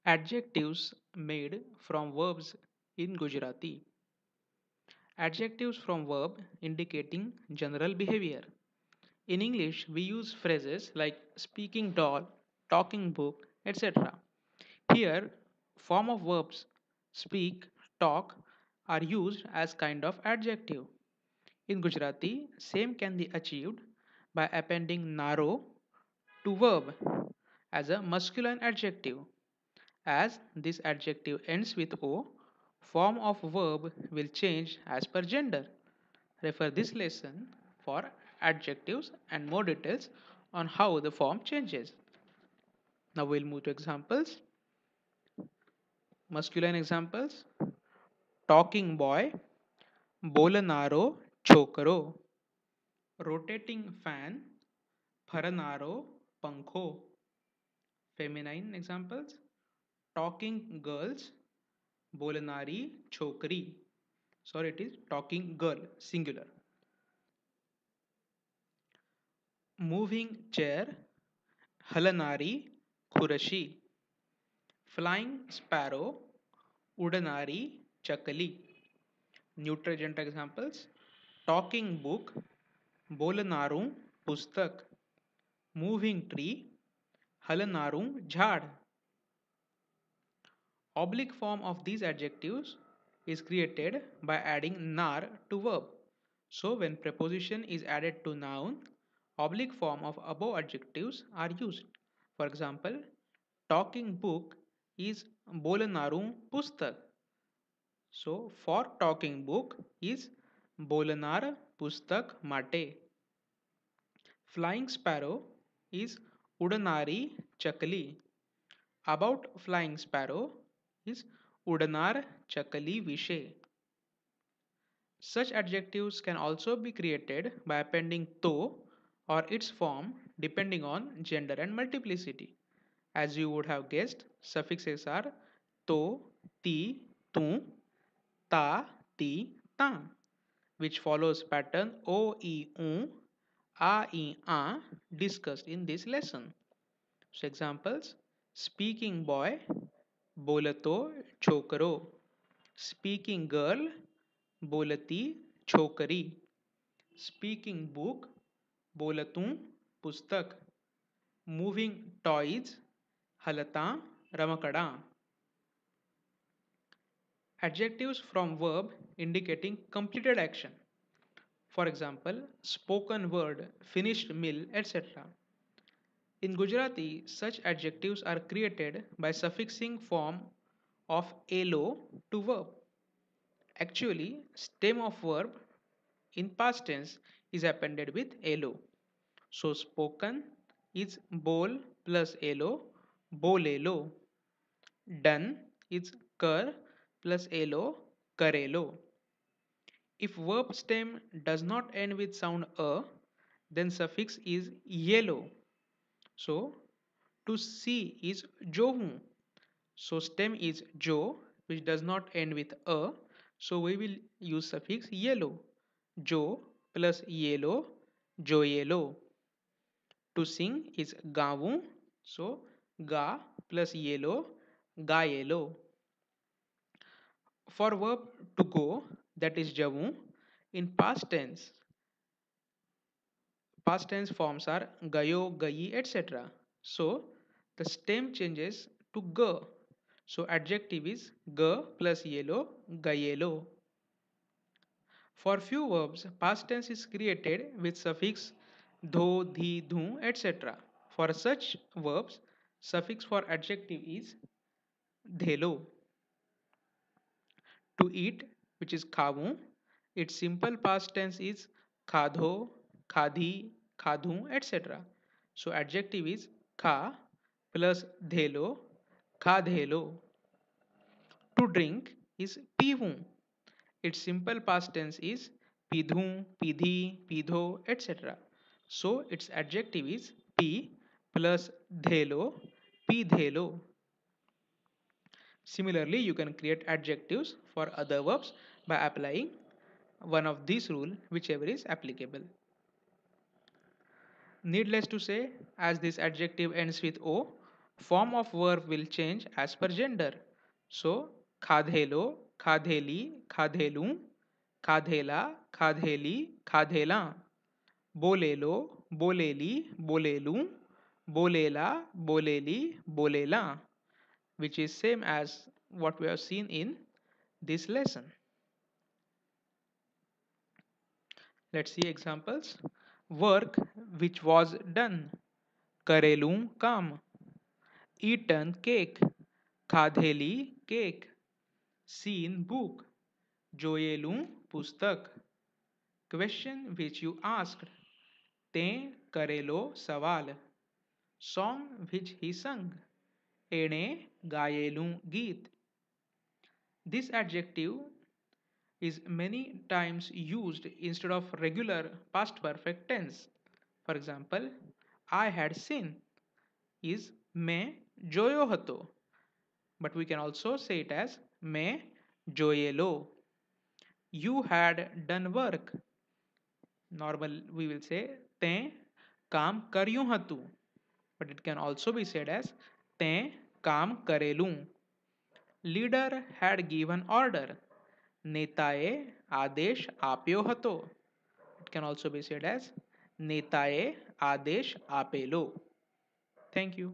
Adjectives made from verbs in Gujarati. Adjectives from verb indicating general behavior. In English, we use phrases like speaking doll, talking book, etc. Here, form of verbs speak, talk are used as kind of adjective. In Gujarati, same can be achieved by appending naro to verb as a masculine adjective. As this adjective ends with O, form of verb will change as per gender. Refer this lesson for adjectives and more details on how the form changes. Now we'll move to examples. Masculine examples: talking boy, bolanaro chokro, rotating fan, फरनारो पंखो. Feminine examples: talking girls, बोलनारी छोकरी. Sorry, it is talking girl, singular. Moving chair, हलनारी खुरशी. Flying sparrow, उड़नारी chakli. Neutral gender examples: talking book, बोलनारू पुस्तक. Moving tree, हलनारू झाड़. Oblique form of these adjectives is created by adding nar to verb. So when preposition is added to noun, oblique form of above adjectives are used. For example, talking book is bolanaru pustak. So for talking book is bolanar pustak mate. Flying sparrow is udanari chakli. About flying sparrow is Udanar Chakali Vishe. Such adjectives can also be created by appending to or its form depending on gender and multiplicity. As you would have guessed, suffixes are to, ti, tu, ta, ti, ta, which follows pattern o, e, u, a, e, a discussed in this lesson. So examples: speaking boy, बोलतो छोकरो. Speaking girl, बोलती छोकरी. Speaking book, बोलतूं पुस्तक. Moving toys, हलता रमकड़ा. Adjectives from verb indicating completed action. For example, spoken word, finished meal, etc. In Gujarati, such adjectives are created by suffixing form of alo to verb. Actually, stem of verb in past tense is appended with alo. So spoken is bol plus alo, bolelo. Done is kar plus alo, karelo. If verb stem does not end with sound a, then suffix is yellow. So to see is johu. So stem is jo, which does not end with a. So we will use suffix yellow. Jo plus yellow, jo yellow. To sing is gavu. So ga plus yellow, ga yellow. For verb to go, that is javu, in past tense forms are gayo, gayi, etc. So the stem changes to ga. So adjective is ga plus yellow, gayelo. For few verbs, past tense is created with suffix dho, dhi, dhu, etc. For such verbs, suffix for adjective is dhelo. To eat, which is khavu, its simple past tense is khadho, khadhi, khadhu, etc. So adjective is kha plus dhelo, khadhelo. To drink is pivu. Its simple past tense is pidhu, pidhi, pidho, etc. So its adjective is pi plus dhelo, pidhelo. Similarly, you can create adjectives for other verbs by applying one of these rules, whichever is applicable. Needless to say, as this adjective ends with o, Form of verb will change as per gender. So खाधेलो, खाधेली, खाधेलू, खाधेला, खाधेली, खाधेला. बोलेलो, बोलेली, बोलेलू, बोलेला, बोलेली, बोलेला, which is same as what we have seen in this lesson. Let's see examples. Work which was done. करेलूं काम. Eaten cake. खाधेली cake. Seen book. जोયેલું પુસ્તક. Question which you asked. તે કરેલો સવાલ. Song which he sung. એણે ગાયેલું ગીત. This adjective is many times used instead of regular past perfect tense. For example, I had seen is મેં જોયો હતો. But we can also say it as મેં જોયેલો. You had done work. Normal we will say તે કામ કર્યું હતું. But it can also be said as તે કામ કરેલું. Leader had given order. નેતાએ આદેશ આપ્યો હતો. It can also be said as નેતાએ આદેશ આપેલો. Thank you.